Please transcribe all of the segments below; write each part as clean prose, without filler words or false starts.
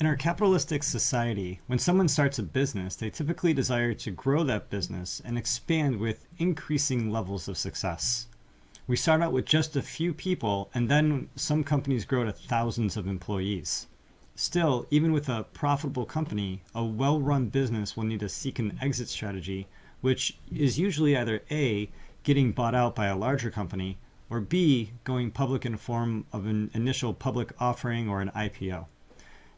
In our capitalistic society, when someone starts a business, they typically desire to grow that business and expand with increasing levels of success. We start out with just a few people, and then some companies grow to thousands of employees. Still, even with a profitable company, a well-run business will need to seek an exit strategy, which is usually either A, getting bought out by a larger company, or B, going public in the form of an initial public offering or an IPO.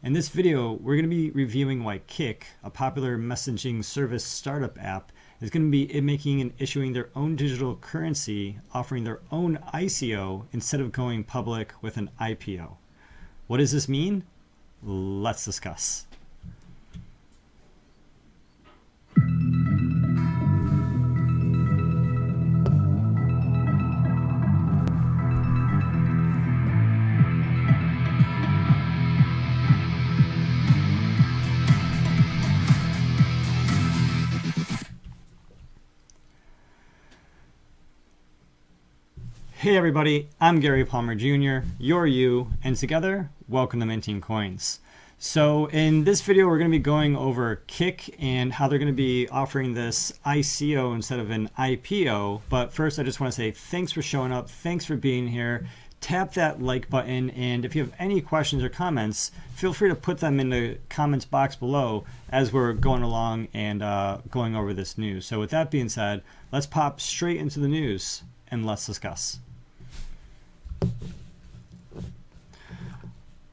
In this video, we're going to be reviewing why KiK, a popular messaging service startup app, is going to be making and issuing their own digital currency, offering their own ICO instead of going public with an IPO. What does this mean? Let's discuss. Hey everybody, I'm Gary Palmer Jr., you're you, and together, welcome to Minting Coins. So in this video, we're going to be going over KiK and how they're going to be offering this ICO instead of an IPO. But first, I just want to say thanks for showing up. Thanks for being here. Tap that like button. And if you have any questions or comments, feel free to put them in the comments box below as we're going along and going over this news. So with that being said, let's pop straight into the news and let's discuss.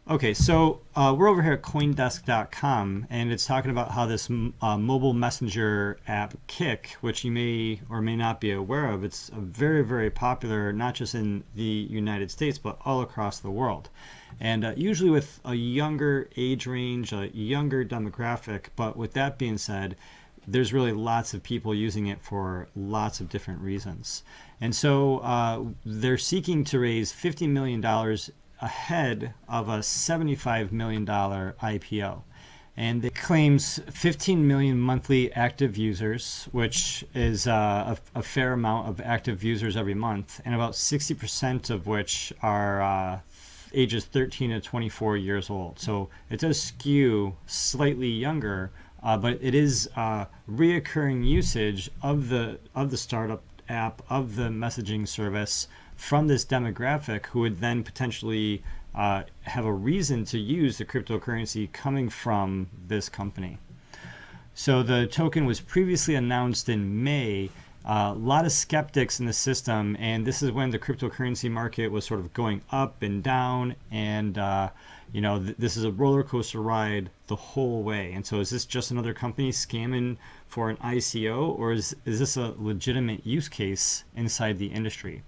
Okay, so we're over here at coindesk.com, and it's talking about how this mobile messenger app KiK, which you may or may not be aware of, it's very, very popular, not just in the United States, but all across the world. And usually with a younger age range, a younger demographic, but with that being said, there's really lots of people using it for lots of different reasons. And so they're seeking to raise $50 million ahead of a $75 million IPO. And it claims 15 million monthly active users, which is a fair amount of active users every month, and about 60% of which are ages 13 to 24 years old. So it does skew slightly younger, but it is reoccurring usage of the startup app, of the messaging service from this demographic who would then potentially have a reason to use the cryptocurrency coming from this company. So the token was previously announced in May. A lot of skeptics in the system, and this is when the cryptocurrency market was sort of going up and down, and this is a roller coaster ride the whole way. And so is this just another company scamming for an ICO, or is this a legitimate use case inside the industry?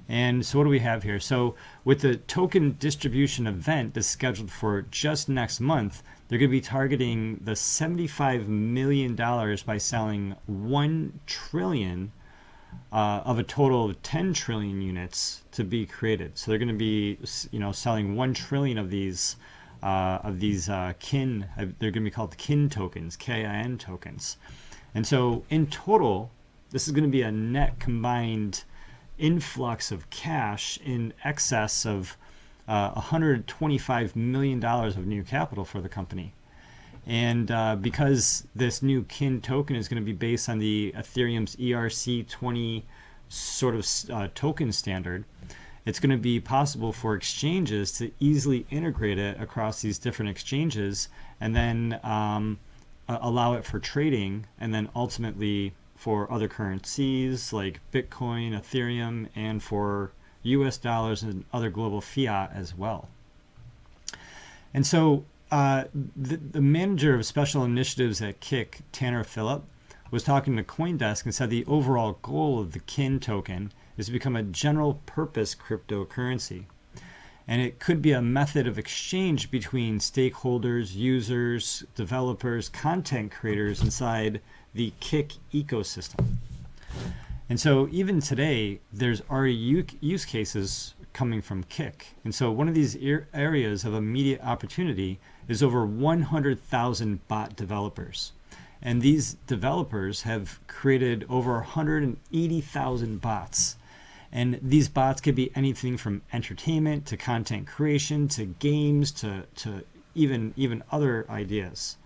And so what do we have here? So with the token distribution event that's scheduled for just next month, they're going to be targeting the $75 million by selling 1 trillion of a total of 10 trillion units to be created. So they're going to be, selling 1 trillion of these KIN. They're going to be called KIN tokens, KIN tokens. And so in total, this is going to be a net combined influx of cash in excess of $125 million of new capital for the company. And because this new KIN token is going to be based on the Ethereum's ERC20 sort of token standard, it's going to be possible for exchanges to easily integrate it across these different exchanges and then allow it for trading, and then ultimately for other currencies like Bitcoin, Ethereum, and for US dollars and other global fiat as well. And so the manager of special initiatives at KiK, Tanner Phillip, was talking to CoinDesk and said the overall goal of the KIN token is to become a general purpose cryptocurrency. And it could be a method of exchange between stakeholders, users, developers, content creators inside the KiK ecosystem. And so even today, there's already use cases coming from KiK. And so one of these areas of immediate opportunity is over 100,000 bot developers. And these developers have created over 180,000 bots. And these bots could be anything from entertainment to content creation to games to even other ideas.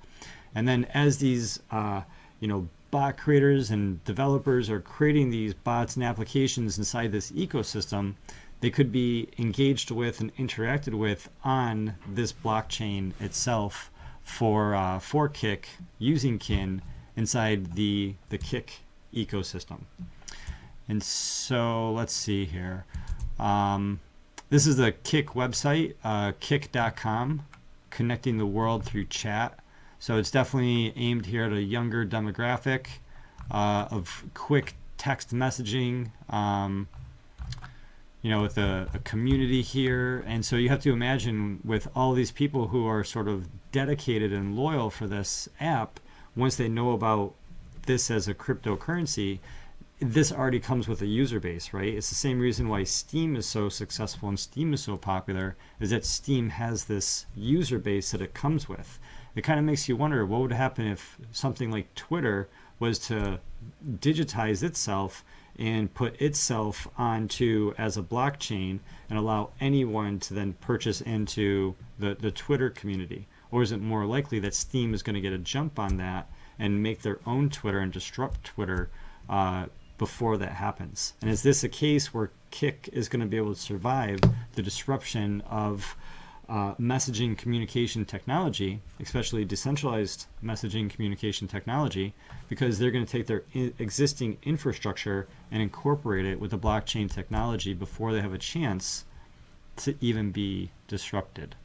And then as these bot creators and developers are creating these bots and applications inside this ecosystem, they could be engaged with and interacted with on this blockchain itself for KiK, using kin inside the KiK ecosystem. And so let's see here. This is the KiK website, kik.com, connecting the world through chat. So it's definitely aimed here at a younger demographic of quick text messaging, with a community here. And so you have to imagine, with all these people who are sort of dedicated and loyal for this app, once they know about this as a cryptocurrency, this already comes with a user base, right? It's the same reason why Steam is so successful and Steam is so popular, is that Steam has this user base that it comes with. It kind of makes you wonder what would happen if something like Twitter was to digitize itself and put itself onto as a blockchain and allow anyone to then purchase into the Twitter community. Or is it more likely that Steam is going to get a jump on that and make their own Twitter and disrupt Twitter before that happens? And is this a case where KiK is going to be able to survive the disruption of messaging communication technology, especially decentralized messaging communication technology, because they're going to take their existing infrastructure and incorporate it with the blockchain technology before they have a chance to even be disrupted?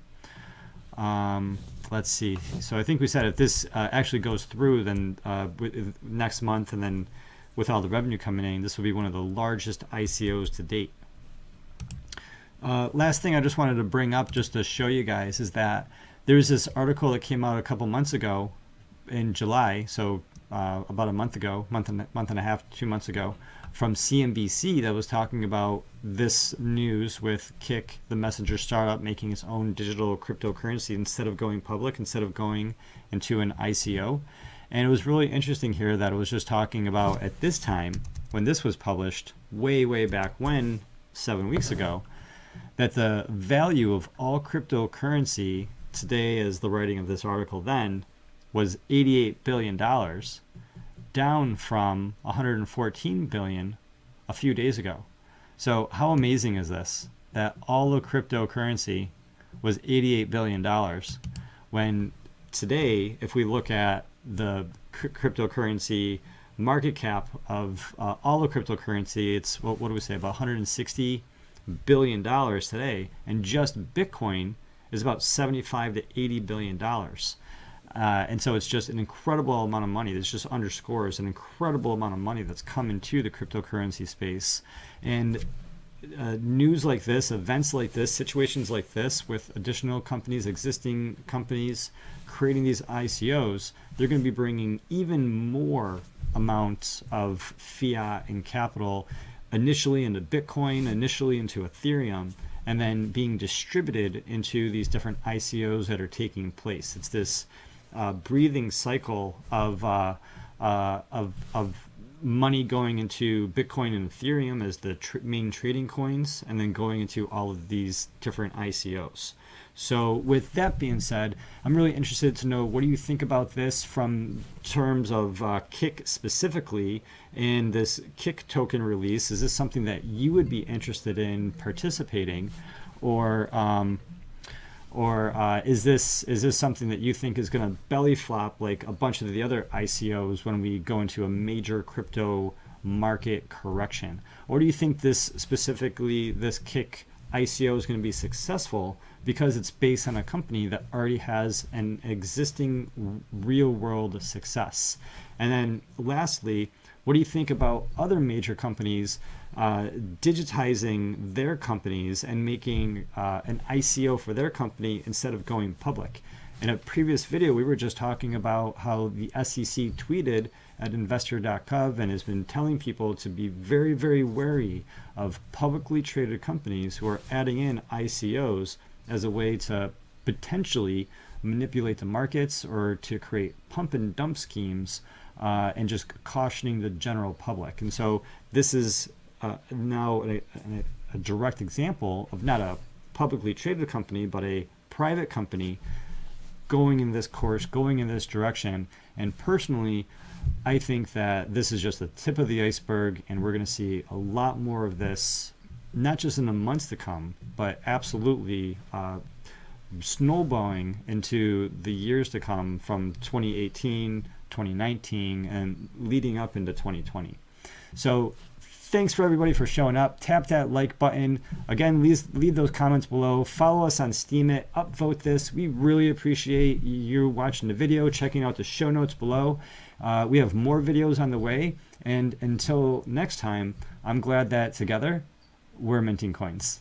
Let's see. So I think we said if this actually goes through, then next month, and then with all the revenue coming in, this will be one of the largest ICOs to date. Last thing I just wanted to bring up just to show you guys is that there's this article that came out a couple months ago in July, so about a month ago, month and a half, 2 months ago, from CNBC that was talking about this news with KiK, the messenger startup, making its own digital cryptocurrency instead of going public, instead of going into an ICO. And it was really interesting here that it was just talking about, at this time, when this was published, way back when, 7 weeks ago, that the value of all cryptocurrency today, as the writing of this article then, was $88 billion, down from $114 billion a few days ago. So how amazing is this? That all the cryptocurrency was $88 billion, when today, if we look at the cryptocurrency market cap of all the cryptocurrency, it's, what do we say, about $160 billion today, and just Bitcoin is about $75 to $80 billion. And so it's just an incredible amount of money. This just underscores an incredible amount of money that's come into the cryptocurrency space. And news like this, events like this, situations like this, with additional companies, existing companies creating these ICOs, they're going to be bringing even more amounts of fiat and capital, initially into Bitcoin, initially into Ethereum, and then being distributed into these different ICOs that are taking place. It's this breathing cycle of money going into Bitcoin and Ethereum as the main trading coins, and then going into all of these different ICOs. So with that being said, I'm really interested to know, what do you think about this from terms of KiK specifically, and this KiK token release? Is this something that you would be interested in participating, or is this something that you think is going to belly flop like a bunch of the other ICOs when we go into a major crypto market correction? Or do you think this specifically, this KiK ICO is going to be successful because it's based on a company that already has an existing real world success? And then lastly, what do you think about other major companies digitizing their companies and making an ICO for their company instead of going public? In a previous video, we were just talking about how the SEC tweeted at investor.gov and has been telling people to be very, very wary of publicly traded companies who are adding in ICOs as a way to potentially manipulate the markets or to create pump and dump schemes, and just cautioning the general public. And so this is now a direct example of not a publicly traded company, but a private company going in this course, going in this direction. And personally, I think that this is just the tip of the iceberg, and we're going to see a lot more of this, not just in the months to come, but absolutely snowballing into the years to come from 2018, 2019, and leading up into 2020. So thanks for everybody for showing up. Tap that like button. Again, leave those comments below. Follow us on Steemit. Upvote this. We really appreciate you watching the video, checking out the show notes below. We have more videos on the way. And until next time, I'm glad that together we're minting coins.